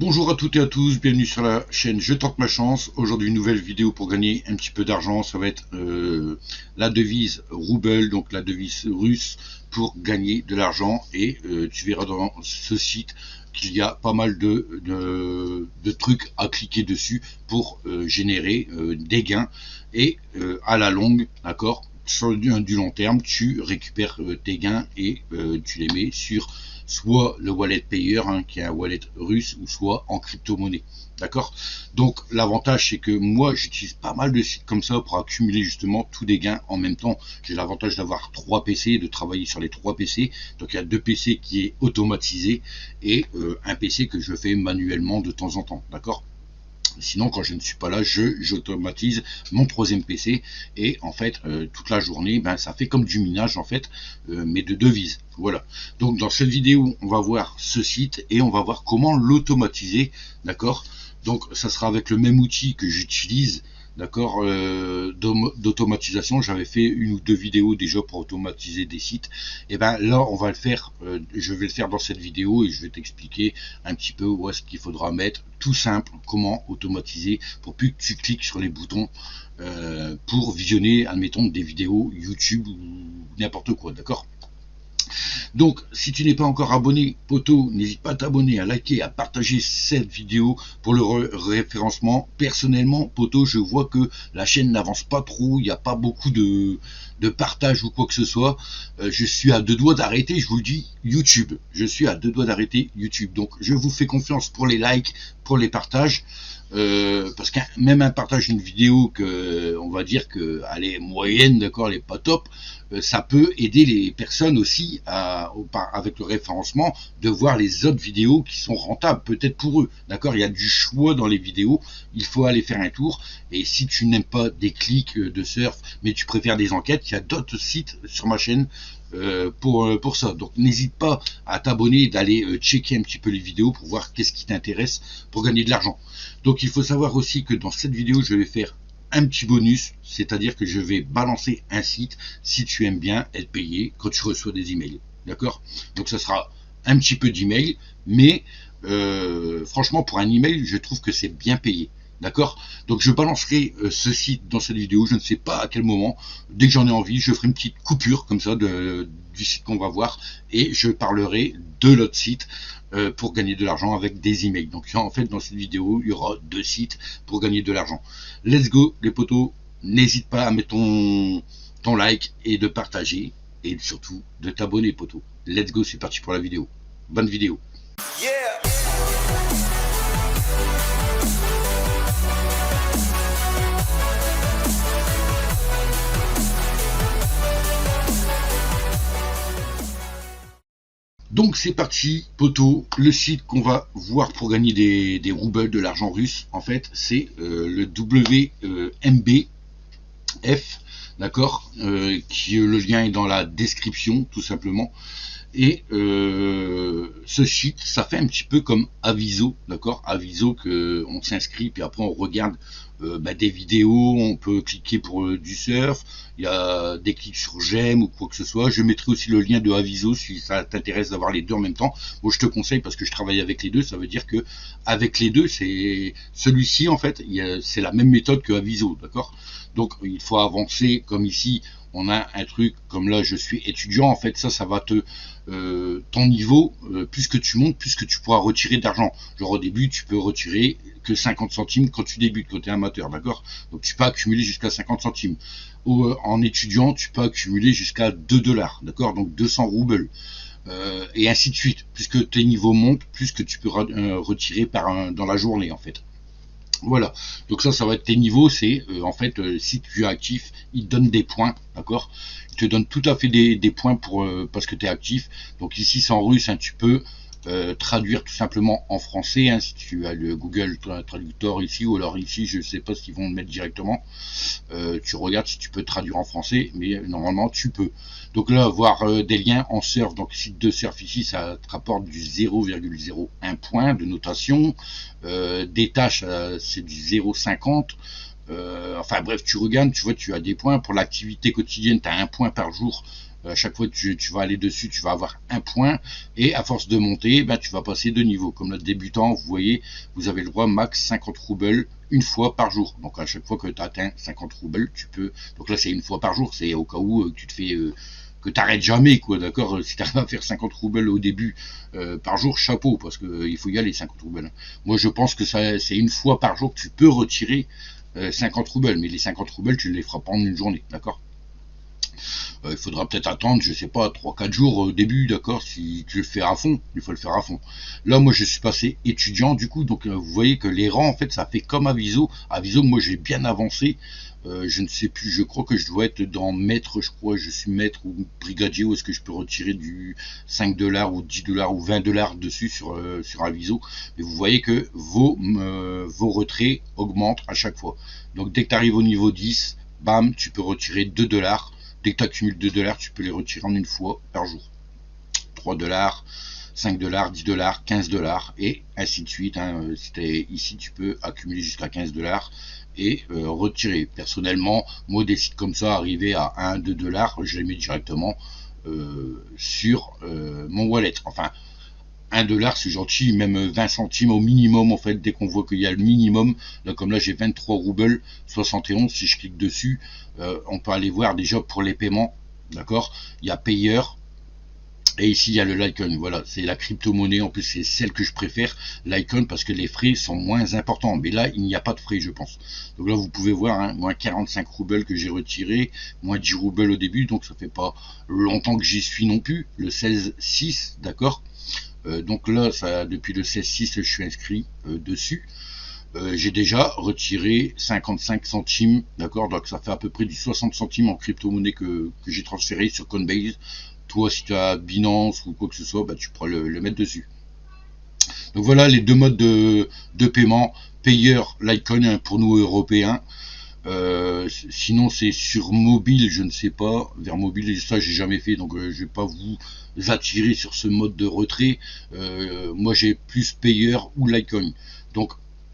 Bonjour à toutes et à tous, bienvenue sur la chaîne Je tente ma chance. Aujourd'hui une nouvelle vidéo pour gagner un petit peu d'argent. Ça va être la devise rouble, donc la devise russe, pour gagner de l'argent. Et tu verras dans ce site qu'il y a pas mal de trucs à cliquer dessus pour générer des gains. Et à la longue, d'accord, sur du long terme, tu récupères tes gains et tu les mets sur soit le wallet payer, qui est un wallet russe, ou soit en crypto-monnaie. D'accord. Donc l'avantage, c'est que moi j'utilise pas mal de sites comme ça pour accumuler justement tous des gains en même temps. J'ai l'avantage d'avoir 3 PC, de travailler sur les 3 PC. Donc il y a 2 PC qui est automatisé et un PC que je fais manuellement de temps en temps. D'accord. Sinon, quand je ne suis pas là, j'automatise mon 3e PC et en fait toute la journée, ça fait comme du minage en fait, mais de devises. Voilà. Donc dans cette vidéo, on va voir ce site et on va voir comment l'automatiser, d'accord. Donc ça sera avec le même outil que j'utilise, d'accord, d'automatisation. J'avais fait 1 ou 2 vidéos déjà pour automatiser des sites. Et ben là on va le faire, je vais le faire dans cette vidéo et je vais t'expliquer un petit peu où est-ce qu'il faudra mettre, tout simple, comment automatiser pour plus que tu cliques sur les boutons pour visionner, admettons, des vidéos YouTube ou n'importe quoi, d'accord. Donc, si tu n'es pas encore abonné, poto, n'hésite pas à t'abonner, à liker, à partager cette vidéo pour le référencement. Personnellement, poto, je vois que la chaîne n'avance pas trop, il n'y a pas beaucoup de partage ou quoi que ce soit. Je suis à 2 doigts d'arrêter, je vous le dis, YouTube. Je suis à 2 doigts d'arrêter YouTube. Donc, je vous fais confiance pour les likes, pour les partages. Parce que même un partage d'une vidéo que on va dire que elle est moyenne, d'accord, elle est pas top, ça peut aider les personnes aussi avec le référencement, de voir les autres vidéos qui sont rentables peut-être pour eux, d'accord. Il y a du choix dans les vidéos, il faut aller faire un tour. Et si tu n'aimes pas des clics de surf, mais tu préfères des enquêtes, il y a d'autres sites sur ma chaîne pour ça. Donc n'hésite pas à t'abonner, d'aller checker un petit peu les vidéos pour voir qu'est-ce qui t'intéresse pour gagner de l'argent. Donc il faut savoir aussi que dans cette vidéo je vais faire un petit bonus, c'est-à-dire que je vais balancer un site si tu aimes bien être payé quand tu reçois des emails, d'accord. Donc ça sera un petit peu d'email, mais franchement pour un email je trouve que c'est bien payé. D'accord. Donc je balancerai ce site dans cette vidéo, je ne sais pas à quel moment. Dès que j'en ai envie, je ferai une petite coupure comme ça du site qu'on va voir, et je parlerai de l'autre site pour gagner de l'argent avec des emails. Donc en fait dans cette vidéo, il y aura 2 sites pour gagner de l'argent. Let's go les potos, n'hésite pas à mettre ton like et de partager, et surtout de t'abonner potos. Let's go, c'est parti pour la vidéo. Bonne vidéo. Yeah. Donc c'est parti, poto. Le site qu'on va voir pour gagner des roubles, de l'argent russe, en fait, c'est le WMBF, d'accord, qui le lien est dans la description, tout simplement. Et ce site, ça fait un petit peu comme Aviso, d'accord. Aviso, que on s'inscrit puis après on regarde des vidéos, on peut cliquer pour du surf, il y a des clics sur j'aime ou quoi que ce soit. Je mettrai aussi le lien de Aviso si ça t'intéresse d'avoir les deux en même temps. Moi je te conseille, parce que je travaille avec les deux, ça veut dire que avec les deux, c'est celui-ci en fait, c'est la même méthode que Aviso, d'accord. Donc il faut avancer, comme ici on a un truc comme là, je suis étudiant, en fait ça va te ton niveau, plus que tu montes, plus que tu pourras retirer d'argent. Genre au début tu peux retirer que 50 centimes quand tu débutes, quand tu es amateur, d'accord. Donc tu peux accumuler jusqu'à 50 centimes. En étudiant tu peux accumuler jusqu'à 2 dollars, d'accord, donc 200 roubles, et ainsi de suite. Plus que tes niveaux montent, plus que tu peux retirer dans la journée en fait. Voilà, donc ça va être tes niveaux. C'est en fait si tu es actif, il te donne des points, d'accord. Il te donne tout à fait des points parce que tu es actif. Donc ici c'est en russe, tu peux traduire tout simplement en français, si tu as le Google Traductor ici, ou alors ici je sais pas ce qu'ils vont mettre directement. Tu regardes si tu peux traduire en français, mais normalement tu peux. Donc là, voir des liens en surf, donc site de surf ici, ça te rapporte du 0,01 point de notation. Des tâches, c'est du 0,50. Enfin bref, tu regardes, tu vois, tu as des points. Pour l'activité quotidienne, tu as 1 point par jour À chaque fois que tu vas aller dessus, tu vas avoir un point, et à force de monter, ben, tu vas passer de niveau. Comme le débutant, vous voyez, vous avez le droit max 50 roubles une fois par jour. Donc à chaque fois que tu atteins 50 roubles, tu peux. Donc là, c'est une fois par jour, c'est au cas où tu te fais. Que t'arrêtes jamais, quoi, d'accord. Si t'arrives à faire 50 roubles au début par jour, chapeau, parce que il faut y aller 50 roubles. Moi, je pense que ça, c'est une fois par jour que tu peux retirer 50 roubles, mais les 50 roubles, tu ne les feras pas en une journée, d'accord. Il faudra peut-être attendre, je sais pas, 3-4 jours au début, d'accord, si tu le fais à fond, il faut le faire à fond. Là, moi, je suis passé étudiant, du coup, donc vous voyez que les rangs, en fait, ça fait comme à Viso. À Viso, moi, j'ai bien avancé. Je ne sais plus, je crois que je dois être dans maître, je crois, je suis maître ou brigadier, où est-ce que je peux retirer du 5$ ou 10$ ou 20$ dessus sur Aviso. Et vous voyez que vos retraits augmentent à chaque fois. Donc dès que tu arrives au niveau 10, bam, tu peux retirer 2$. Dès que tu accumules 2$, tu peux les retirer en une fois par jour. 3$, 5$, 10$, 15$, et ainsi de suite. Hein. Si tu es ici, tu peux accumuler jusqu'à 15$ et retirer. Personnellement, moi, des sites comme ça, arriver à 1-2$, je les mets directement sur mon wallet. Enfin, 1$, c'est gentil, même 20 centimes au minimum, en fait, dès qu'on voit qu'il y a le minimum. Là, comme là, j'ai 23 roubles 71, si je clique dessus, on peut aller voir déjà pour les paiements, d'accord. Il y a payeur, et ici il y a le Litecoin. Voilà, c'est la crypto-monnaie, en plus c'est celle que je préfère, Litecoin, parce que les frais sont moins importants. Mais là, il n'y a pas de frais, je pense. Donc là, vous pouvez voir, hein, moins 45 roubles que j'ai retiré, moins 10 roubles au début, donc ça fait pas longtemps que j'y suis non plus, le 16-6, d'accord. Donc là, ça, depuis le 16-6, je suis inscrit dessus. J'ai déjà retiré 55 centimes, d'accord. Donc ça fait à peu près du 60 centimes en crypto-monnaie que j'ai transféré sur Coinbase. Toi, si tu as Binance ou quoi que ce soit, bah, tu pourras le mettre dessus. Donc voilà les deux modes de paiement. Payeur, Litecoin, hein, pour nous Européens. Sinon c'est sur mobile, je ne sais pas, vers mobile, ça j'ai jamais fait, donc je vais pas vous attirer sur ce mode de retrait. Moi j'ai plus payeur ou Litecoin, donc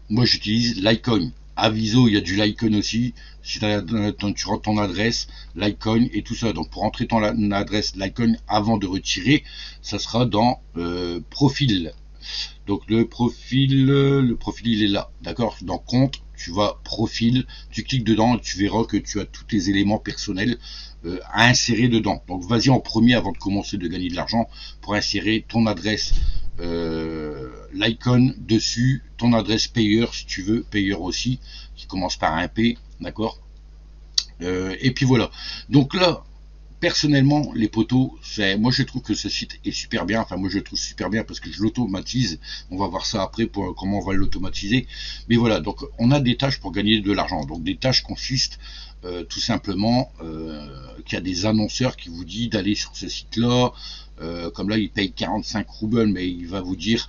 moi j'utilise Litecoin. Aviso, il y a du Litecoin aussi. Si tu rentres ton adresse Litecoin et tout ça, donc pour rentrer ton adresse Litecoin avant de retirer, ça sera dans profil. Donc le profil il est là, d'accord. Dans compte, tu vas profil, tu cliques dedans et tu verras que tu as tous tes éléments personnels à insérer dedans. Donc vas-y en premier avant de commencer de gagner de l'argent pour insérer ton adresse l'icône dessus, ton adresse payeur si tu veux, payeur aussi, qui commence par un P, d'accord. Et puis voilà. Donc là, personnellement, les poteaux, moi je trouve que ce site est super bien. Enfin, moi je le trouve super bien parce que je l'automatise. On va voir ça après pour comment on va l'automatiser. Mais voilà, donc on a des tâches pour gagner de l'argent. Donc des tâches consistent tout simplement qu'il y a des annonceurs qui vous disent d'aller sur ce site-là. Comme là, il paye 45 roubles, mais il va vous dire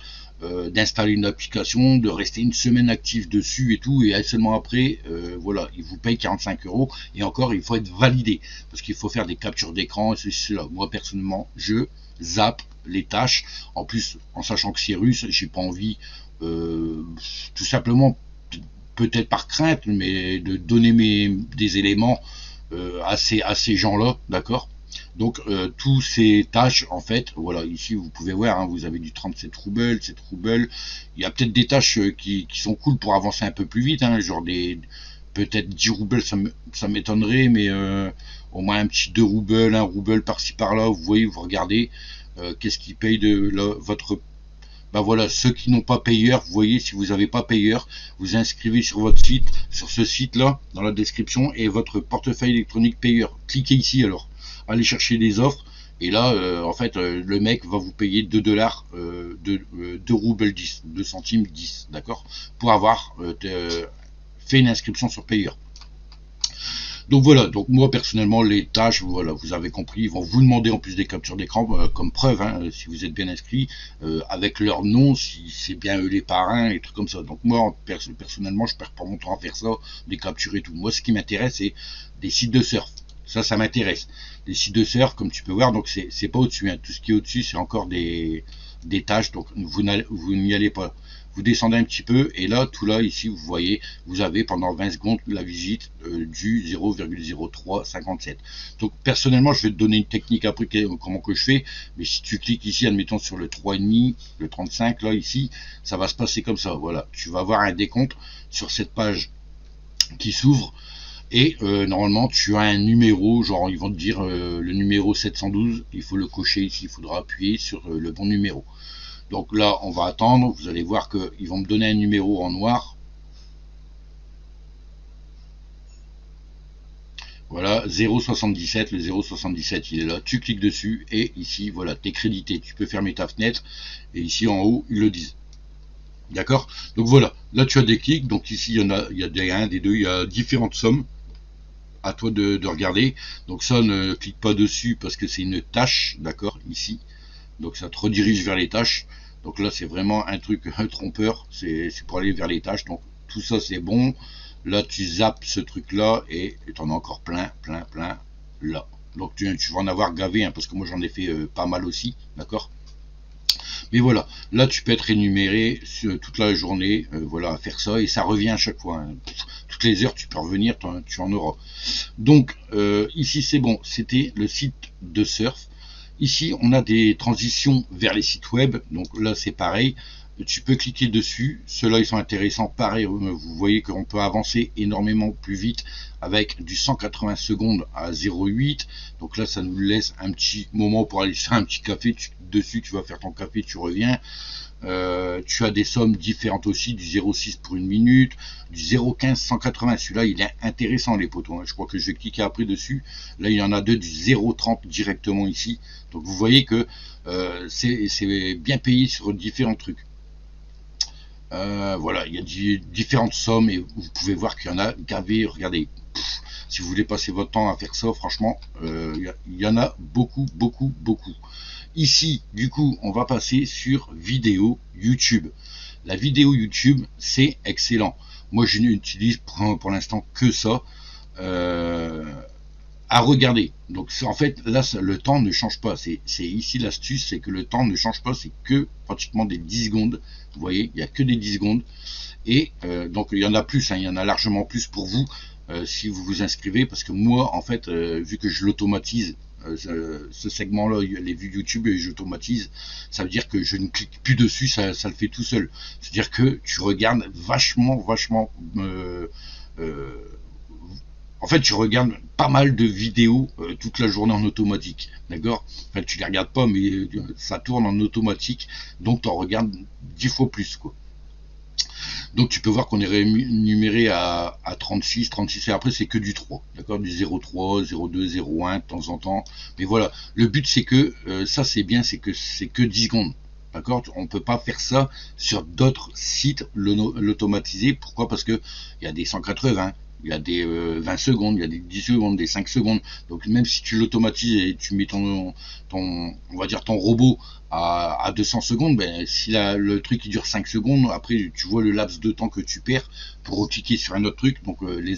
d'installer une application, de rester une semaine actif dessus et tout, et seulement après, voilà, il vous paye 45 €, et encore, il faut être validé, parce qu'il faut faire des captures d'écran, et ceci, là. Moi, personnellement, je zappe les tâches, en plus, en sachant que c'est russe, j'ai pas envie, tout simplement, peut-être par crainte, mais de donner des éléments à ces gens-là, d'accord. Donc tous ces tâches, en fait, voilà, ici vous pouvez voir, hein, vous avez du 37 roubles, 7 roubles. Il y a peut-être des tâches qui sont cool pour avancer un peu plus vite, hein, genre peut-être 10 roubles, ça m'étonnerait, mais au moins un petit 2 roubles, 1 rouble par-ci par-là, vous voyez, vous regardez qu'est-ce qui paye votre. Ben voilà, ceux qui n'ont pas payeur, vous voyez, si vous n'avez pas payeur, vous inscrivez sur votre site, sur ce site-là, dans la description, et votre portefeuille électronique payeur. Cliquez ici alors, allez chercher des offres, et là, en fait, le mec va vous payer 2$, 2 roubles 10, 2 centimes 10, d'accord, pour avoir fait une inscription sur payeur. Donc voilà, donc moi personnellement les tâches, voilà, vous avez compris, ils vont vous demander en plus des captures d'écran comme preuve, hein, si vous êtes bien inscrit, avec leur nom, si c'est bien eux les parrains, et trucs comme ça. Donc moi personnellement je perds pas mon temps à faire ça, des captures et tout. Moi ce qui m'intéresse c'est des sites de surf. Ça m'intéresse. Les sites de surf, comme tu peux voir, donc c'est pas au-dessus, hein. Tout ce qui est au-dessus c'est encore des tâches, donc vous n'y allez pas. vous descendez un petit peu et là, tout là, ici, vous voyez, vous avez pendant 20 secondes la visite du 0,0357. Donc personnellement, je vais te donner une technique après comment que je fais, mais si tu cliques ici, admettons sur le 3,5, le 35, là, ici, ça va se passer comme ça. Voilà, tu vas avoir un décompte sur cette page qui s'ouvre. Et normalement tu as un numéro, genre ils vont te dire le numéro 712, il faut le cocher ici, il faudra appuyer sur le bon numéro. Donc là on va attendre, vous allez voir qu'ils vont me donner un numéro en noir. Voilà, 0,77, le 0,77 il est là, tu cliques dessus et ici voilà, t'es crédité, tu peux fermer ta fenêtre et ici en haut ils le disent. D'accord? Donc voilà, là tu as des clics, donc ici il y a des 1, des 2, il y a différentes sommes. À toi de regarder. Donc ça, ne clique pas dessus parce que c'est une tâche, d'accord, ici. Donc ça te redirige vers les tâches. Donc là, c'est vraiment un truc trompeur. C'est pour aller vers les tâches. Donc tout ça, c'est bon. Là, tu zappes ce truc-là et tu en as encore plein là. Donc tu vas en avoir gavé, hein, parce que moi, j'en ai fait pas mal aussi, d'accord. Mais voilà, là tu peux être rémunéré toute la journée, voilà, à faire ça, et ça revient à chaque fois, hein. Toutes les heures tu peux revenir, tu en auras. Donc ici c'est bon, c'était le site de surf. Ici on a des transitions vers les sites web, donc là c'est pareil, tu peux cliquer dessus, ceux-là ils sont intéressants, pareil, vous voyez qu'on peut avancer énormément plus vite avec du 180 secondes à 0,8, donc là ça nous laisse un petit moment pour aller faire un petit café, dessus tu vas faire ton café, tu reviens. Tu as des sommes différentes aussi, du 0,6 pour une minute, du 0,15 180, celui-là il est intéressant les potos, hein. Je crois que je vais cliquer après dessus, là il y en a deux du 0,30 directement ici, donc vous voyez que c'est bien payé sur différents trucs. Voilà, il y a différentes sommes et vous pouvez voir qu'il y en a gavé, regardez. Si vous voulez passer votre temps à faire ça, franchement, il y en a beaucoup. Ici, du coup, on va passer sur vidéo YouTube. La vidéo YouTube, c'est excellent. Moi, je n'utilise pour l'instant que ça. À regarder. Donc en fait là le temps ne change pas. C'est ici l'astuce, c'est que le temps ne change pas, c'est que pratiquement des 10 secondes. Vous voyez, il n'y a que des 10 secondes. Et donc il y en a plus, hein, il y en a largement plus pour vous si vous vous inscrivez, parce que moi en fait vu que je l'automatise, ce segment là, les vues YouTube, et j'automatise, ça veut dire que je ne clique plus dessus, ça le fait tout seul. C'est à dire que tu regardes vachement en fait, tu regardes pas mal de vidéos toute la journée en automatique, d'accord? Enfin, tu les regardes pas, mais ça tourne en automatique, donc tu en regardes 10 fois plus, quoi. Donc tu peux voir qu'on est rémunéré à 36, et après c'est que du 3, d'accord? Du 0,3, 0,2, 0,1 de temps en temps. Mais voilà, le but c'est que, ça c'est bien, c'est que 10 secondes. D'accord, on ne peut pas faire ça sur d'autres sites, l'automatiser. Pourquoi? Parce que il y a des 180, il y a des 20 secondes, il y a des 10 secondes, des 5 secondes. Donc même si tu l'automatises et tu mets on va dire ton robot à 200 secondes, ben, si le truc il dure 5 secondes, après tu vois le laps de temps que tu perds pour cliquer sur un autre truc. Donc les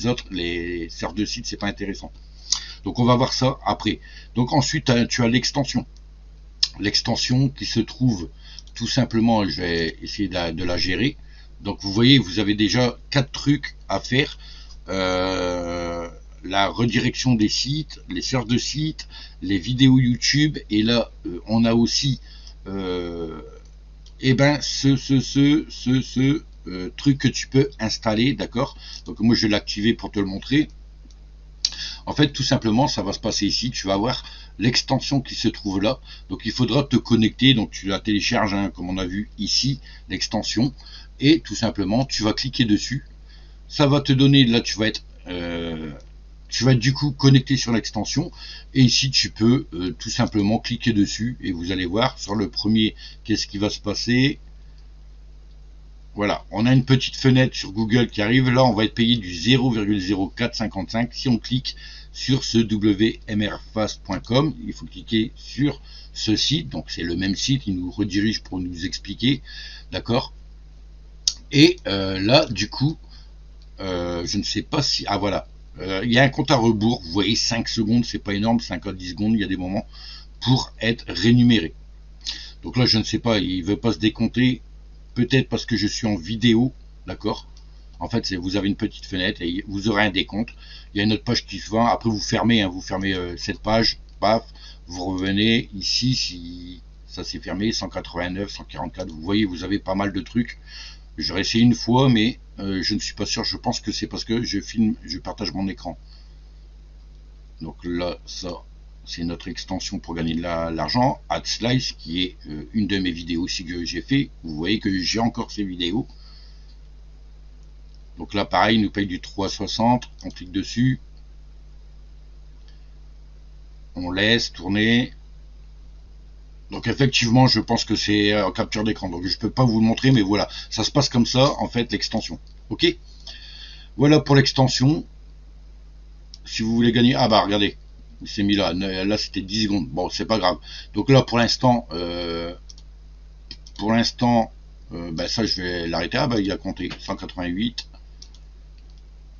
serveurs de site, c'est pas intéressant. Donc on va voir ça après. Donc ensuite tu as l'extension. L'extension qui se trouve tout simplement, je vais essayer de la gérer. Donc vous voyez, vous avez déjà 4 trucs à faire. La redirection des sites, les serveurs de sites, les vidéos YouTube, et là on a aussi ce truc que tu peux installer, d'accord? Donc moi je vais l'activer pour te le montrer. En fait, tout simplement, ça va se passer ici. Tu vas avoir l'extension qui se trouve là. Donc, il faudra te connecter. Donc, tu la télécharges, hein, comme on a vu ici, l'extension. Et tout simplement, tu vas cliquer dessus. Ça va te donner, là, tu vas être du coup connecté sur l'extension. Et ici, tu peux tout simplement cliquer dessus. Et vous allez voir, sur le premier, qu'est-ce qui va se passer? Voilà, on a une petite fenêtre sur Google qui arrive. Là, on va être payé du 0,0455. Si on clique sur ce wmrfast.com, il faut cliquer sur ce site. Donc, c'est le même site, il nous redirige pour nous expliquer. D'accord? Et là, du coup, je ne sais pas si... Ah, voilà. Il y a un compte à rebours. Vous voyez, 5 secondes, c'est pas énorme. 5 à 10 secondes, il y a des moments pour être rémunéré. Donc là, je ne sais pas, il ne veut pas se décompter. peut-être parce que je suis en vidéo, d'accord. En fait, vous avez une petite fenêtre et vous aurez un décompte. Il y a une autre page qui se vend. Après, vous fermez, vous fermez cette page, paf, vous revenez ici, si ça s'est fermé, 189, 144. Vous voyez, vous avez pas mal de trucs. J'aurais essayé une fois, mais je ne suis pas sûr. Je pense que c'est parce que je filme, je partage mon écran. Donc là, ça, c'est notre extension pour gagner de l'argent. AdSlice, qui est une de mes vidéos aussi que j'ai fait. Vous voyez que j'ai encore ces vidéos. Donc là, pareil, il nous paye du 3,60. On clique dessus. On laisse tourner. Donc effectivement, je pense que c'est en capture d'écran. Donc je peux pas vous le montrer, mais voilà, ça se passe comme ça, en fait, l'extension. Ok. Voilà pour l'extension. Si vous voulez gagner, ah bah regardez, il s'est mis là. Là, c'était 10 secondes. Bon, c'est pas grave. Donc là, pour l'instant, bah, ça, je vais l'arrêter. Ah bah il a compté 188.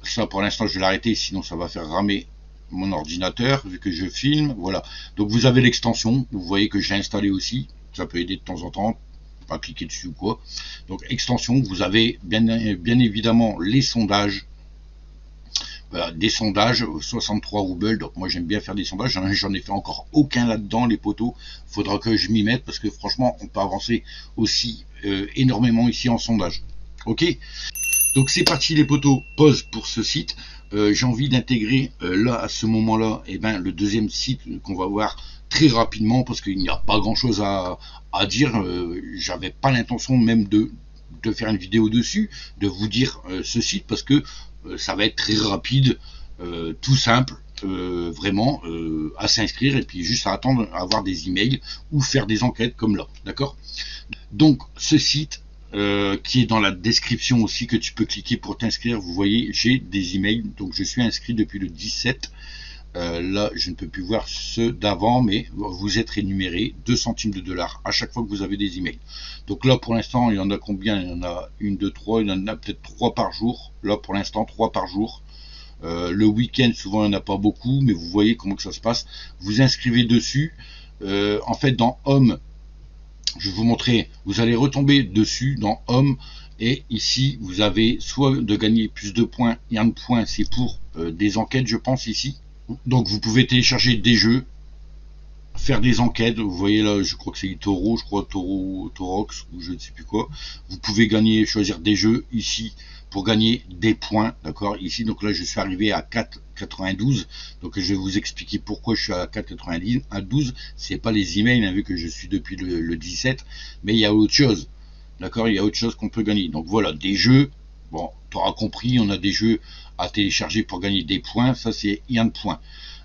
Ça, pour l'instant, je vais l'arrêter, sinon ça va faire ramer mon ordinateur vu que je filme. Voilà, donc vous avez l'extension, vous voyez que j'ai installé aussi, ça peut aider de temps en temps, pas cliquer dessus ou quoi. Donc extension, vous avez bien évidemment les sondages. Voilà, des sondages, 63 roubles. Donc moi j'aime bien faire des sondages, j'en ai fait encore aucun là-dedans, les poteaux. Faudra que je m'y mette parce que franchement on peut avancer aussi énormément ici en sondage. Ok, donc c'est parti les poteaux, pause pour ce site. J'ai envie d'intégrer là à ce moment là le deuxième site qu'on va voir très rapidement parce qu'il n'y a pas grand chose à dire. J'avais pas l'intention même de faire une vidéo dessus, de vous dire ce site parce que ça va être très rapide, tout simple, vraiment à s'inscrire et puis juste à attendre à avoir des emails ou faire des enquêtes comme là, d'accord. Donc ce site qui est dans la description aussi, que tu peux cliquer pour t'inscrire. Vous voyez, j'ai des emails, donc je suis inscrit depuis le 17. Là, je ne peux plus voir ceux d'avant, mais vous êtes rémunéré 2 centimes de dollars à chaque fois que vous avez des emails. Donc là, pour l'instant, il y en a combien? Il y en a 1, 2, 3, il y en a peut-être 3 par jour. Là, pour l'instant, 3 par jour. Le week-end, souvent, il n'y en a pas beaucoup, mais vous voyez comment que ça se passe. Vous inscrivez dessus. En fait, dans Home, je vais vous montrer, vous allez retomber dessus dans Home et ici vous avez soit de gagner plus de points, et un point c'est pour des enquêtes je pense ici. Donc vous pouvez télécharger des jeux, faire des enquêtes, vous voyez là je crois que c'est Taureau, je crois Taurox ou je ne sais plus quoi. Vous pouvez gagner, choisir des jeux ici pour gagner des points, d'accord, ici. Donc là je suis arrivé à 4,92, donc je vais vous expliquer pourquoi je suis à 4,90. À 12, c'est pas les emails, vu que je suis depuis le 17, mais il y a autre chose, d'accord, il y a autre chose qu'on peut gagner. Donc voilà, des jeux, bon, tu auras compris, on a des jeux à télécharger pour gagner des points, ça c'est un point.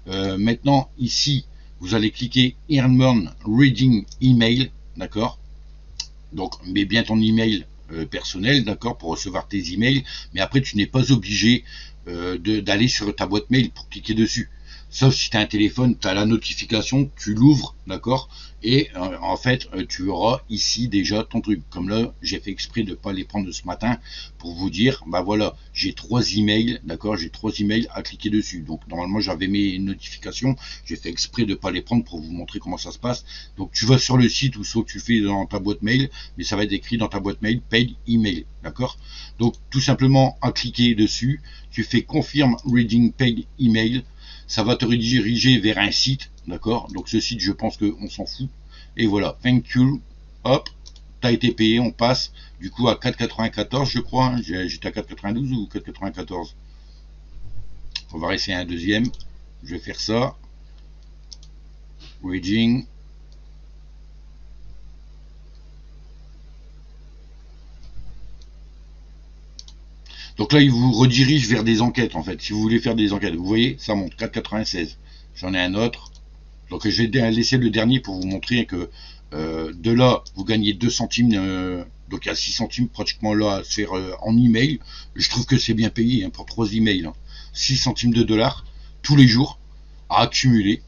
Maintenant ici vous allez cliquer Earn Reading Email, d'accord, donc mets bien ton email personnel, d'accord, pour recevoir tes emails, mais après tu n'es pas obligé d'aller sur ta boîte mail pour cliquer dessus, sauf si tu as un téléphone, tu as la notification, tu l'ouvres, d'accord, et en fait tu auras ici déjà ton truc. Comme là j'ai fait exprès de ne pas les prendre ce matin pour vous dire, bah voilà, j'ai 3 emails, d'accord, j'ai 3 emails à cliquer dessus. Donc normalement j'avais mes notifications, j'ai fait exprès de ne pas les prendre pour vous montrer comment ça se passe. Donc tu vas sur le site ou soit tu fais dans ta boîte mail, mais ça va être écrit dans ta boîte mail paid email, d'accord. Donc tout simplement à cliquer dessus, tu fais confirm reading paid email, ça va te rediriger vers un site, d'accord. Donc ce site je pense qu'on s'en fout, et voilà, thank you, hop, t'as été payé, on passe du coup à 4,94 je crois, j'étais à 4,92 ou 4,94. On va essayer un deuxième, je vais faire ça, reading, donc là il vous redirige vers des enquêtes. En fait si vous voulez faire des enquêtes, vous voyez ça monte 4,96. J'en ai un autre, donc je vais laisser le dernier pour vous montrer que de là vous gagnez 2 centimes, donc il y a 6 centimes pratiquement là à se faire en email. Je trouve que c'est bien payé pour 3 emails, 6 centimes de dollars tous les jours à accumuler.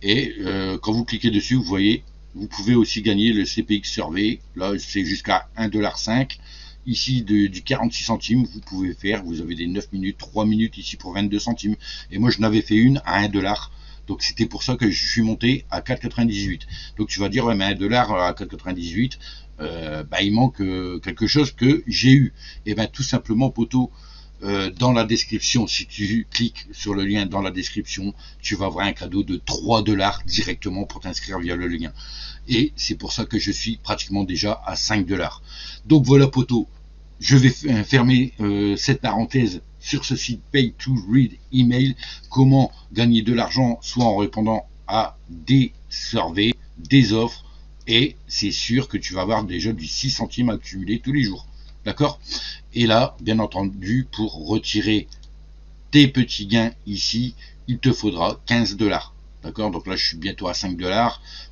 Et quand vous cliquez dessus, vous voyez, vous pouvez aussi gagner le CPX Survey. Là c'est jusqu'à 1,5 $. Ici du 46 centimes vous pouvez faire, vous avez des 9 minutes, 3 minutes ici pour 22 centimes, et moi je n'avais fait une à 1 $. Donc c'était pour ça que je suis monté à 4,98. Donc tu vas dire, ouais, mais $1 à 4,98, bah, il manque quelque chose que j'ai eu. Et ben tout simplement, poteau, dans la description, si tu cliques sur le lien dans la description, tu vas avoir un cadeau de $3 directement pour t'inscrire via le lien. Et c'est pour ça que je suis pratiquement déjà à $5. Donc voilà, poteau, je vais fermer cette parenthèse sur ce site Pay to Read Email. Comment gagner de l'argent, soit en répondant à des surveys, des offres, et c'est sûr que tu vas avoir déjà du 6 centimes accumulés tous les jours. D'accord? Et là, bien entendu, pour retirer tes petits gains ici, il te faudra $15. D'accord? Donc là, je suis bientôt à $5.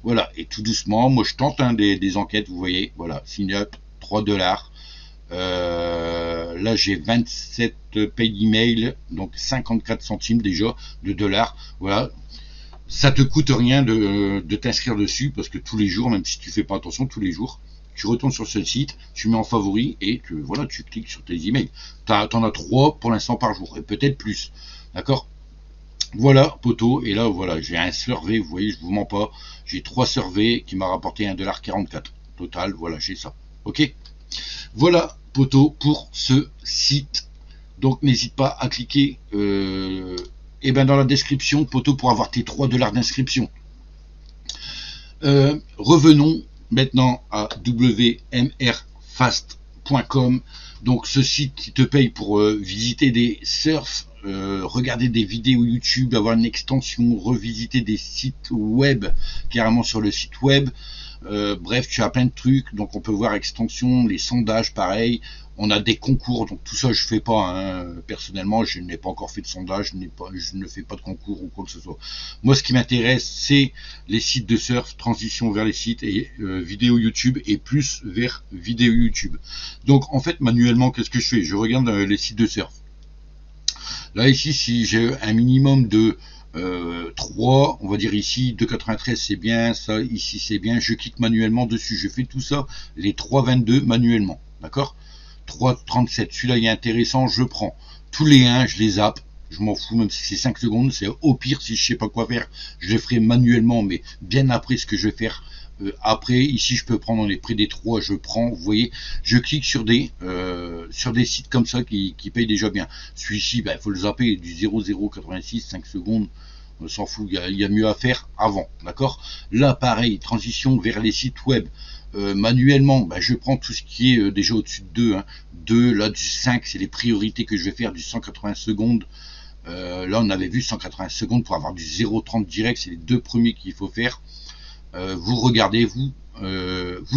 Voilà. Et tout doucement, moi, je tente des enquêtes, vous voyez. Voilà. Sign up, $3. Là, j'ai 27 paid email, donc 54 centimes déjà de dollars. Voilà. Ça te coûte rien de t'inscrire dessus, parce que tous les jours, même si tu fais pas attention, tous les jours, tu retournes sur ce site, tu mets en favori et voilà, tu cliques sur tes emails. T'en as 3 pour l'instant par jour, et peut-être plus. D'accord? Voilà, poteau, et là, voilà, j'ai un survey, vous voyez, je vous mens pas, j'ai 3 surveys qui m'a rapporté $1,44. Total, voilà, j'ai ça. Ok? Voilà, poteau, pour ce site. Donc, n'hésite pas à cliquer et ben dans la description, poteau, pour avoir tes $3 d'inscription. Revenons maintenant à wmrfast.com. Donc ce site qui te paye pour visiter des surfs, regarder des vidéos YouTube, avoir une extension, revisiter des sites web, carrément sur le site web. Bref, tu as plein de trucs, donc on peut voir extension, les sondages, pareil. On a des concours, donc tout ça je fais pas, hein. Personnellement, je n'ai pas encore fait de sondage, je ne fais pas de concours ou quoi que ce soit. Moi, ce qui m'intéresse, c'est les sites de surf, transition vers les sites et vidéo YouTube, et plus vers vidéo YouTube. Donc en fait, manuellement, qu'est-ce que je fais? Je regarde les sites de surf. Là ici, si j'ai un minimum de 3, on va dire ici 2,93 c'est bien, ça ici c'est bien, je clique manuellement dessus, je fais tout ça, les 3,22 manuellement, d'accord? 3,37, celui-là il est intéressant, je prends. Tous les 1, je les zappe, je m'en fous, même si c'est 5 secondes, c'est au pire si je sais pas quoi faire, je les ferai manuellement, mais bien après ce que je vais faire. Après, ici je peux prendre les prix des 3, je prends, vous voyez, je clique sur des sites comme ça qui payent déjà bien. Celui-ci, il faut le zapper, du 0,086, 5 secondes, on s'en fout, il y a mieux à faire avant, d'accord? Là, pareil, transition vers les sites web. Manuellement, je prends tout ce qui est déjà au-dessus de 2, hein. 2, là du 5, c'est les priorités que je vais faire, du 180 secondes. Là, on avait vu 180 secondes pour avoir du 0,30 direct, c'est les 2 premiers qu'il faut faire. Vous regardez, vous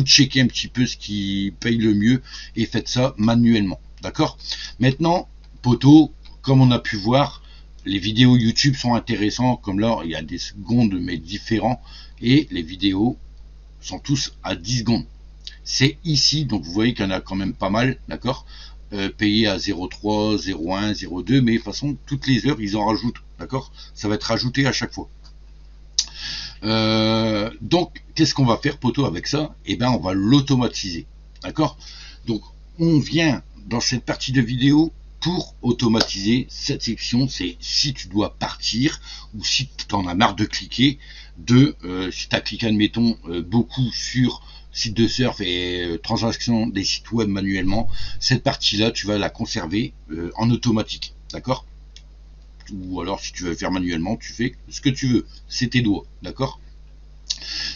checkez un petit peu ce qui paye le mieux et faites ça manuellement, d'accord? Maintenant, poteau, comme on a pu voir, les vidéos YouTube sont intéressantes, comme là il y a des secondes mais différents, et les vidéos sont tous à 10 secondes. C'est ici, donc vous voyez qu'il y en a quand même pas mal, d'accord? Payé à 0,3, 0,1, 0,2, mais de toute façon toutes les heures ils en rajoutent, d'accord? Ça va être rajouté à chaque fois. Donc qu'est-ce qu'on va faire, poteau, avec ça? Eh ben on va l'automatiser, d'accord? Donc on vient dans cette partie de vidéo pour automatiser cette section. C'est si tu dois partir ou si tu en as marre de cliquer, si tu as cliqué admettons beaucoup sur site de surf et transaction des sites web manuellement, cette partie là tu vas la conserver en automatique, d'accord? Ou alors si tu veux faire manuellement, tu fais ce que tu veux, c'est tes doigts, d'accord?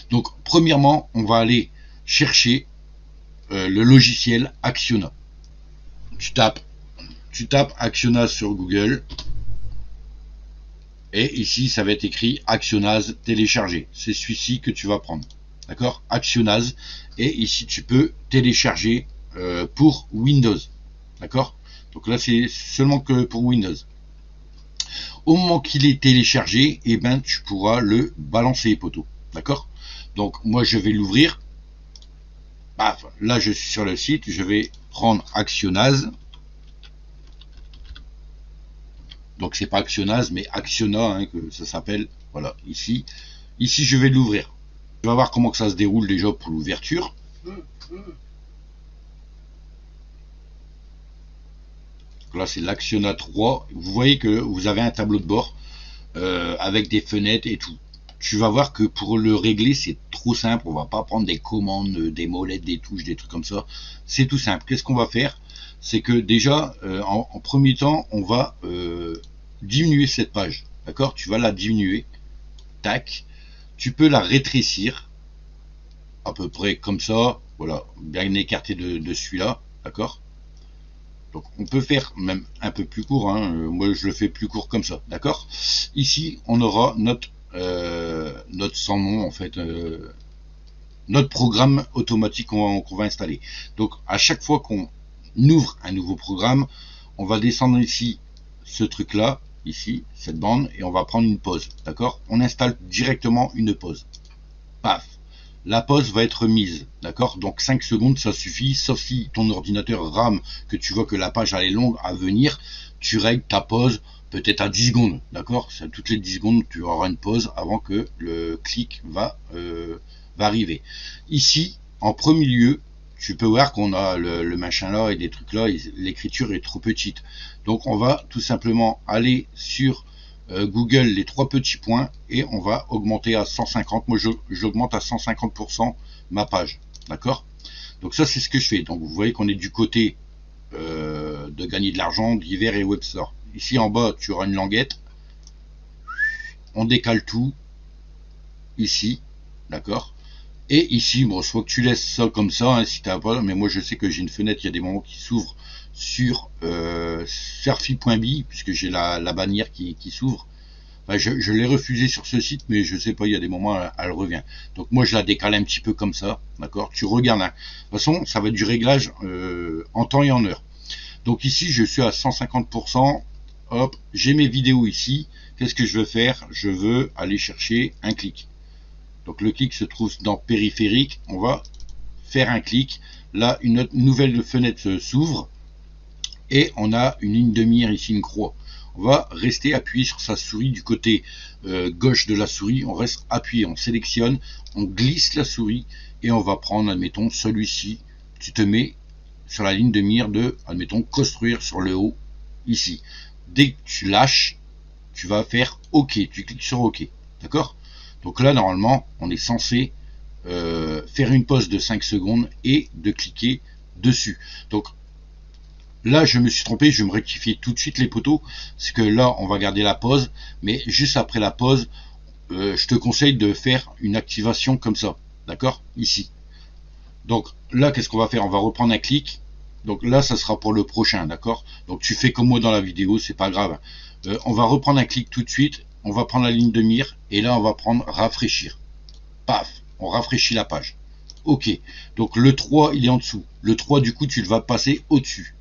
Donc premièrement, on va aller chercher le logiciel Actiona. Tu tapes Actiona sur Google, et ici ça va être écrit Actionaz télécharger. C'est celui-ci que tu vas prendre, d'accord? Actionaz, et ici tu peux télécharger pour Windows, d'accord? Donc là c'est seulement que pour Windows. Au moment qu'il est téléchargé, et ben tu pourras le balancer, poteau, d'accord? Donc moi je vais l'ouvrir. Paf, là je suis sur le site, je vais prendre Actionaz. Donc c'est pas Actionaz mais Actiona, hein, que ça s'appelle. Voilà, ici je vais l'ouvrir. On va voir comment que ça se déroule déjà pour l'ouverture. Là c'est l'Actiona 3. Vous voyez que vous avez un tableau de bord. avec des fenêtres et tout. Tu vas voir que pour le régler, c'est trop simple. On va pas prendre des commandes, des molettes, des touches, des trucs comme ça. C'est tout simple. Qu'est-ce qu'on va faire? C'est que déjà, en premier temps, on va diminuer cette page. D'accord? Tu vas la diminuer. Tac. Tu peux la rétrécir. À peu près comme ça. Voilà. Bien écarté de celui-là. D'accord? Donc on peut faire même un peu plus court, hein. Moi je le fais plus court comme ça, d'accord. Ici on aura notre sans nom en fait, notre programme automatique qu'on va installer. Donc à chaque fois qu'on ouvre un nouveau programme, on va descendre ici ce truc là, ici cette bande, et on va prendre une pause, d'accord. On installe directement une pause, paf. La pause va être mise, d'accord. Donc 5 secondes ça suffit, sauf si ton ordinateur rame, que tu vois que la page elle est longue à venir, tu règles ta pause peut-être à 10 secondes, d'accord. Toutes les 10 secondes tu auras une pause avant que le clic va arriver. Ici en premier lieu, tu peux voir qu'on a le machin là et des trucs là, l'écriture est trop petite, donc on va tout simplement aller sur Google, les trois petits points, et on va augmenter à 150. Moi j'augmente à 150% ma page, d'accord. Donc ça c'est ce que je fais. Donc vous voyez qu'on est du côté de gagner de l'argent, divers et web store. Ici en bas tu auras une languette, on décale tout ici, d'accord. Et ici, bon, soit que tu laisses ça comme ça, hein, si t'as pas, mais moi je sais que j'ai une fenêtre, il y a des moments qui s'ouvrent sur surfi.bi, puisque j'ai la bannière qui s'ouvre. Enfin, je l'ai refusé sur ce site, mais je sais pas, il y a des moments elle revient. Donc moi je la décale un petit peu comme ça, d'accord. Tu regardes, hein. De toute façon ça va être du réglage en temps et en heure. Donc ici je suis à 150%, hop, j'ai mes vidéos ici. Qu'est-ce que je veux faire? Je veux aller chercher un clic. Donc le clic se trouve dans périphérique, on va faire un clic. Là une nouvelle fenêtre s'ouvre et on a une ligne de mire ici, une croix. On va rester appuyé sur sa souris du côté gauche de la souris, on reste appuyé, on sélectionne, on glisse la souris et on va prendre, admettons, celui-ci. Tu te mets sur la ligne de mire de, admettons, construire sur le haut, ici. Dès que tu lâches, tu vas faire OK, tu cliques sur OK, d'accord. Donc là normalement on est censé faire une pause de 5 secondes et de cliquer dessus. Donc là je me suis trompé, je vais me rectifier tout de suite les poteaux, c'est que là on va garder la pause, mais juste après la pause je te conseille de faire une activation comme ça, d'accord, ici. Donc là qu'est-ce qu'on va faire? On va reprendre un clic. Donc là ça sera pour le prochain, d'accord. Donc tu fais comme moi dans la vidéo, c'est pas grave. On va reprendre un clic tout de suite. On va prendre la ligne de mire et là on va prendre rafraîchir. Paf, on rafraîchit la page. OK. Donc le 3 il est en dessous. Le 3 du coup tu le vas passer au-dessus.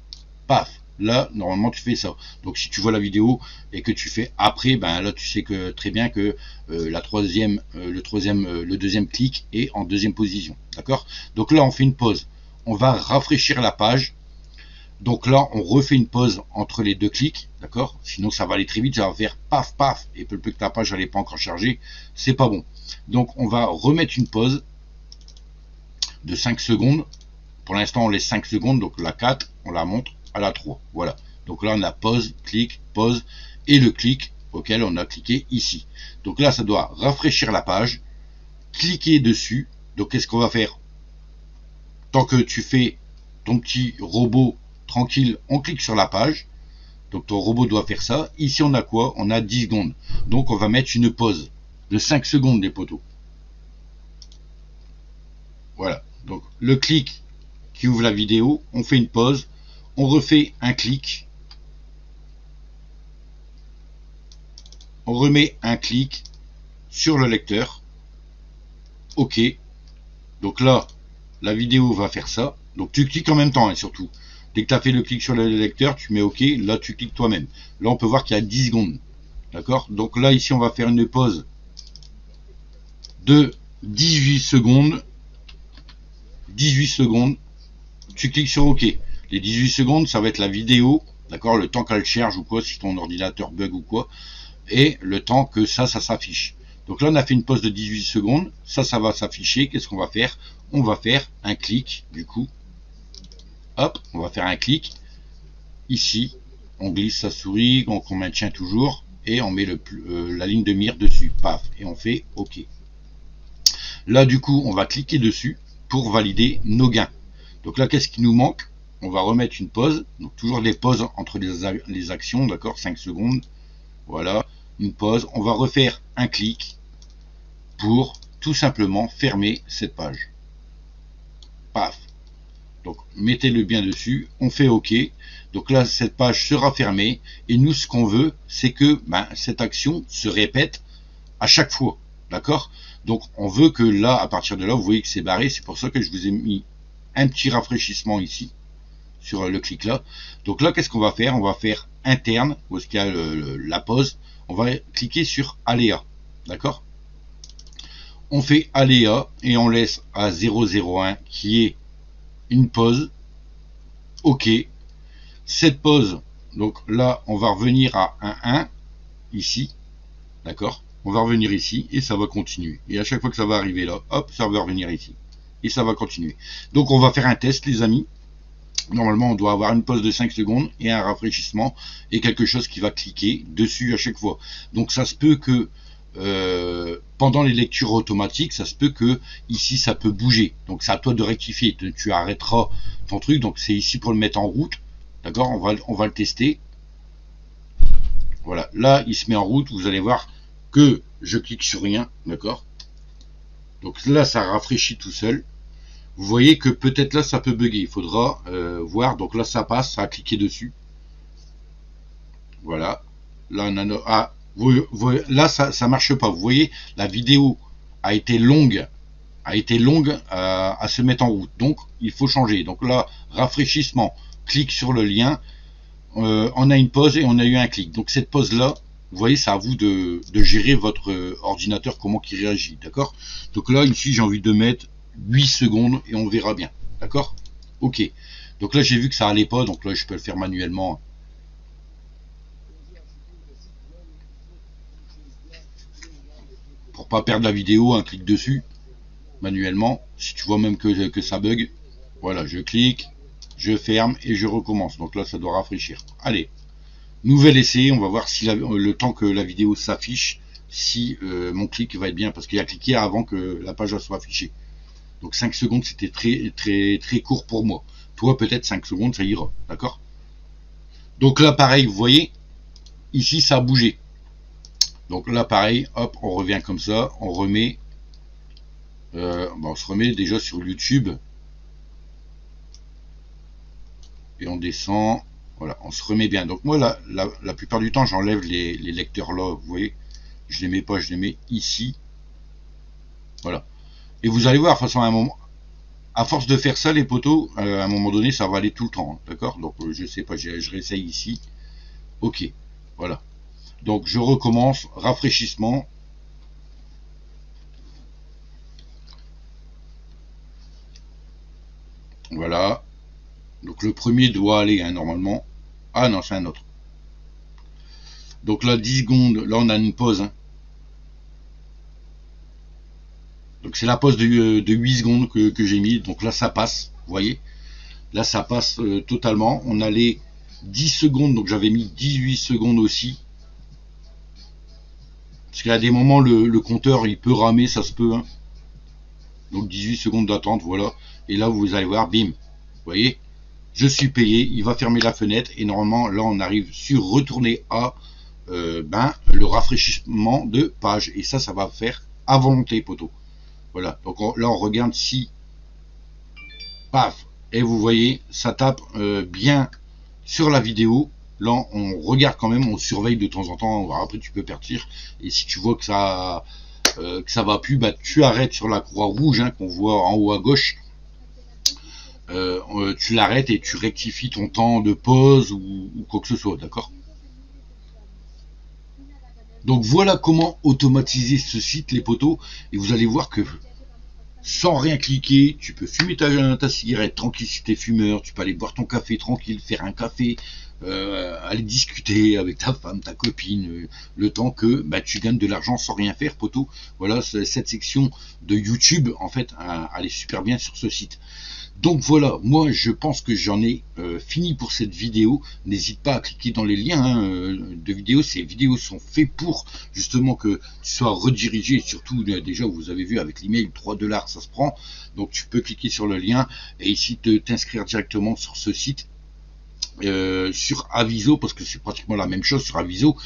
Paf. Là normalement tu fais ça. Donc si tu vois la vidéo et que tu fais après, ben là tu sais que très bien que le deuxième clic est en deuxième position. D'accord. Donc là on fait une pause. On va rafraîchir la page. Donc là, on refait une pause entre les deux clics, d'accord. Sinon, ça va aller très vite, ça va faire paf, paf, et peu que ta page n'est pas encore chargée, c'est pas bon. Donc, on va remettre une pause de 5 secondes. Pour l'instant, on laisse 5 secondes, donc la 4, on la monte à la 3. Voilà. Donc là, on a pause, et le clic auquel on a cliqué ici. Donc là, ça doit rafraîchir la page, cliquer dessus. Donc, qu'est-ce qu'on va faire? Tant que tu fais ton petit robot tranquille, on clique sur la page. Donc ton robot doit faire ça. Ici on a quoi? On a 10 secondes. Donc on va mettre une pause de 5 secondes les poteaux. Voilà. Donc le clic qui ouvre la vidéo, on fait une pause, on refait un clic, on remet un clic sur le lecteur. OK. Donc là, la vidéo va faire ça. Donc tu cliques en même temps, et surtout. Dès que tu as fait le clic sur le lecteur, tu mets OK, là tu cliques toi-même. Là on peut voir qu'il y a 10 secondes. D'accord. Donc là ici on va faire une pause de 18 secondes. 18 secondes. Tu cliques sur OK. Les 18 secondes, ça va être la vidéo. D'accord. Le temps qu'elle charge ou quoi, si ton ordinateur bug ou quoi. Et le temps que ça s'affiche. Donc là on a fait une pause de 18 secondes. Ça va s'afficher. Qu'est-ce qu'on va faire? On va faire un clic du coup. Hop, on va faire un clic. Ici, on glisse sa souris, donc on maintient toujours. et on met la ligne de mire dessus, paf, et on fait OK. Là du coup on va cliquer dessus pour valider nos gains. Donc là qu'est-ce qui nous manque? On va remettre une pause, donc toujours des pauses entre les actions, d'accord, 5 secondes, voilà, une pause. On va refaire un clic pour tout simplement fermer cette page, paf. Donc mettez-le bien dessus, on fait OK. Donc là cette page sera fermée et nous ce qu'on veut c'est que cette action se répète à chaque fois, d'accord. Donc on veut que là, à partir de là, vous voyez que c'est barré, c'est pour ça que je vous ai mis un petit rafraîchissement ici sur le clic là. Donc là qu'est-ce qu'on va faire? On va faire interne, où est-ce qu'il y a la pause, on va cliquer sur aléa, d'accord. On fait aléa et on laisse à 0,01 qui est une pause. OK. Cette pause, donc là on va revenir à 1 ici, d'accord. On va revenir ici et ça va continuer, et à chaque fois que ça va arriver là, hop, ça va revenir ici et ça va continuer. Donc on va faire un test les amis. Normalement on doit avoir une pause de 5 secondes et un rafraîchissement et quelque chose qui va cliquer dessus à chaque fois. Donc ça se peut que pendant les lectures automatiques, ça se peut que ici ça peut bouger, donc c'est à toi de rectifier, tu arrêteras ton truc. Donc c'est ici pour le mettre en route, d'accord. On va le tester. Voilà, là il se met en route, vous allez voir que je clique sur rien, d'accord. Donc là ça rafraîchit tout seul. Vous voyez que peut-être là ça peut bugger, il faudra voir. Donc là ça passe, ça a cliqué dessus, voilà. Là on a là ça marche pas. Vous voyez, la vidéo a été longue à se mettre en route, donc il faut changer. Donc là rafraîchissement, clique sur le lien, on a une pause et on a eu un clic. Donc cette pause là, vous voyez, c'est à vous de gérer votre ordinateur, comment il réagit, d'accord. Donc là ici j'ai envie de mettre 8 secondes et on verra bien, d'accord. OK. Donc là j'ai vu que ça allait pas, donc là je peux le faire manuellement. Pour pas perdre la vidéo, un clic dessus manuellement. Si tu vois même que ça bug, voilà, je clique, je ferme et je recommence. Donc là ça doit rafraîchir. Allez, nouvel essai, on va voir si le temps que la vidéo s'affiche, si mon clic va être bien, parce qu'il a cliqué avant que la page soit affichée. Donc 5 secondes c'était très court pour moi. Toi peut-être 5 secondes ça ira, d'accord. Donc là pareil, vous voyez, ici ça a bougé. Donc là pareil, hop, on revient comme ça, on remet, on se remet déjà sur YouTube et on descend, voilà, on se remet bien. Donc moi la plupart du temps j'enlève les lecteurs là, vous voyez, je les mets pas, je les mets ici, voilà. Et vous allez voir, de toute façon, à un moment, à force de faire ça les poteaux, à un moment donné ça va aller tout le temps, hein, d'accord. Donc je sais pas, je réessaye ici. OK, voilà. Donc je recommence, rafraîchissement. Voilà. Donc le premier doit aller, hein, normalement. Ah non, c'est un autre. Donc là 10 secondes, là on a une pause, hein. Donc c'est la pause de 8 secondes que j'ai mis. Donc là ça passe, vous voyez. Là ça passe totalement. On allait 10 secondes, donc j'avais mis 18 secondes aussi. Parce qu'à des moments le compteur il peut ramer, ça se peut, hein. Donc 18 secondes d'attente, voilà. Et là vous allez voir, bim, vous voyez, je suis payé, il va fermer la fenêtre et normalement là on arrive sur retourner à le rafraîchissement de page, et ça va faire à volonté, poteau. Voilà, donc là on regarde si, paf, et vous voyez ça tape bien sur la vidéo. Là on regarde quand même, on surveille de temps en temps, après tu peux partir, et si tu vois que ça va plus, tu arrêtes sur la croix rouge, hein, qu'on voit en haut à gauche. Tu l'arrêtes et tu rectifies ton temps de pause ou quoi que ce soit, d'accord. Donc voilà comment automatiser ce site, les poteaux, et vous allez voir que sans rien cliquer, tu peux fumer ta cigarette tranquille si t'es fumeur, tu peux aller boire ton café tranquille, faire un café, aller discuter avec ta femme, ta copine, le temps que tu gagnes de l'argent sans rien faire, poteau. Voilà, cette section de YouTube en fait elle est super bien sur ce site. Donc voilà, moi je pense que j'en ai fini pour cette vidéo. N'hésite pas à cliquer dans les liens de vidéos. Ces vidéos sont faites pour justement que tu sois redirigé. Surtout déjà vous avez vu avec l'email 3 $ ça se prend. Donc tu peux cliquer sur le lien et ici t'inscrire directement sur ce site. Sur Aviso, parce que c'est pratiquement la même chose sur Aviso.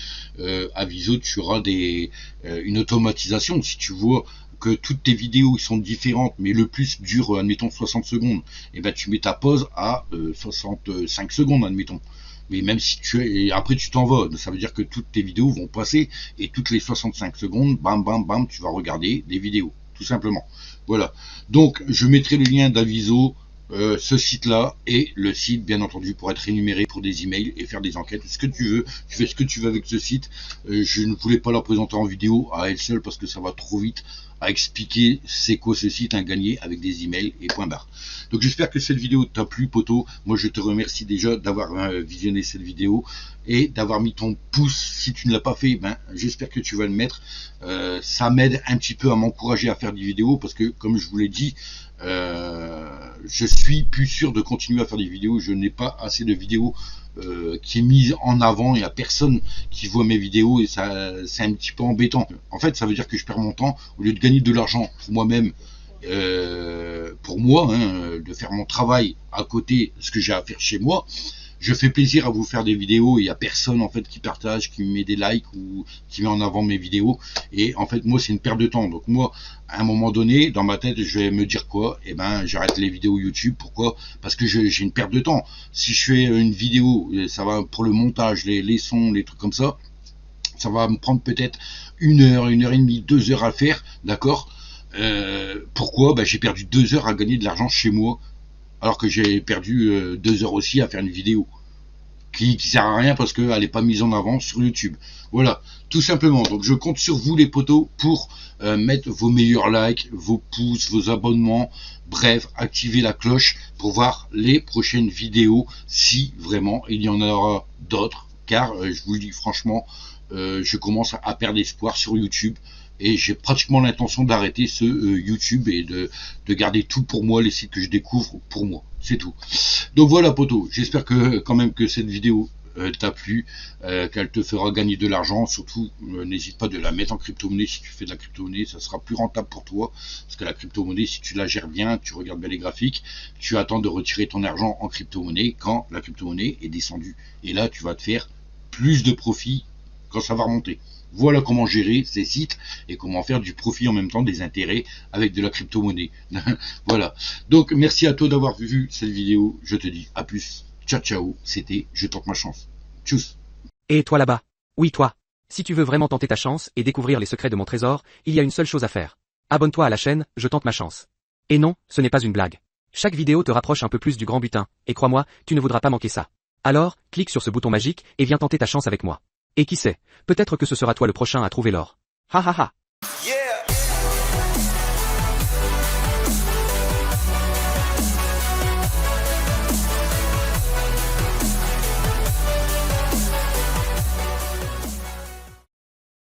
Aviso, tu auras une automatisation. Si tu vois que toutes tes vidéos sont différentes, mais le plus dure, admettons, 60 secondes, et ben tu mets ta pause à 65 secondes, admettons. Mais même si après tu t'en vas, ça veut dire que toutes tes vidéos vont passer, et toutes les 65 secondes, bam, bam, bam, tu vas regarder des vidéos, tout simplement. Voilà. Donc, je mettrai le lien d'Aviso, ce site-là et le site, bien entendu, pour être énuméré pour des emails et faire des enquêtes, ce que tu veux. Tu fais ce que tu veux avec ce site. Je ne voulais pas la présenter en vidéo à elle seule parce que ça va trop vite à expliquer c'est quoi ce site, un gagné avec des emails et point barre. Donc j'espère que cette vidéo t'a plu, poto. Moi je te remercie déjà d'avoir visionné cette vidéo et d'avoir mis ton pouce. Si tu ne l'as pas fait, ben j'espère que tu vas le mettre. Ça m'aide un petit peu à m'encourager à faire des vidéos parce que comme je vous l'ai dit, je suis plus sûr de continuer à faire des vidéos. Je n'ai pas assez de vidéos qui est mise en avant. Il n'y a personne qui voit mes vidéos et ça, c'est un petit peu embêtant. En fait, ça veut dire que je perds mon temps au lieu de gagner de l'argent pour moi-même, pour moi, de faire mon travail à côté de ce que j'ai à faire chez moi. Je fais plaisir à vous faire des vidéos et il n'y a personne en fait qui partage, qui me met des likes ou qui met en avant mes vidéos. Et en fait, moi, c'est une perte de temps. Donc moi, à un moment donné, dans ma tête, je vais me dire quoi? Eh ben, j'arrête les vidéos YouTube. Pourquoi? Parce que j'ai une perte de temps. Si je fais une vidéo, ça va pour le montage, les sons, les trucs comme ça. Ça va me prendre peut-être 1 heure, 1 heure et demie, 2 heures à faire, d'accord? Pourquoi? Ben, j'ai perdu 2 heures à gagner de l'argent chez moi, alors que j'ai perdu 2 heures aussi à faire une vidéo qui sert à rien parce qu'elle n'est pas mise en avant sur YouTube. Voilà, tout simplement. Donc je compte sur vous les potos pour mettre vos meilleurs likes, vos pouces, vos abonnements, bref, activer la cloche pour voir les prochaines vidéos si vraiment il y en aura d'autres, car je vous le dis franchement, je commence à perdre espoir sur YouTube. Et j'ai pratiquement l'intention d'arrêter ce YouTube et de garder tout pour moi, les sites que je découvre pour moi. C'est tout. Donc voilà, poto. J'espère que quand même que cette vidéo t'a plu, qu'elle te fera gagner de l'argent. Surtout, n'hésite pas de la mettre en crypto-monnaie. Si tu fais de la crypto-monnaie, ça sera plus rentable pour toi. Parce que la crypto-monnaie, si tu la gères bien, tu regardes bien les graphiques, tu attends de retirer ton argent en crypto-monnaie quand la crypto-monnaie est descendue. Et là, tu vas te faire plus de profit quand ça va remonter. Voilà comment gérer ces sites et comment faire du profit en même temps, des intérêts avec de la crypto-monnaie. Voilà. Donc, merci à toi d'avoir vu cette vidéo. Je te dis à plus. Ciao, ciao. C'était Je tente ma chance. Tchuss. Et toi là-bas? Oui, toi. Si tu veux vraiment tenter ta chance et découvrir les secrets de mon trésor, il y a une seule chose à faire. Abonne-toi à la chaîne Je tente ma chance. Et non, ce n'est pas une blague. Chaque vidéo te rapproche un peu plus du grand butin, et crois-moi, tu ne voudras pas manquer ça. Alors, clique sur ce bouton magique et viens tenter ta chance avec moi. Et qui sait, peut-être que ce sera toi le prochain à trouver l'or. Ha ha ha.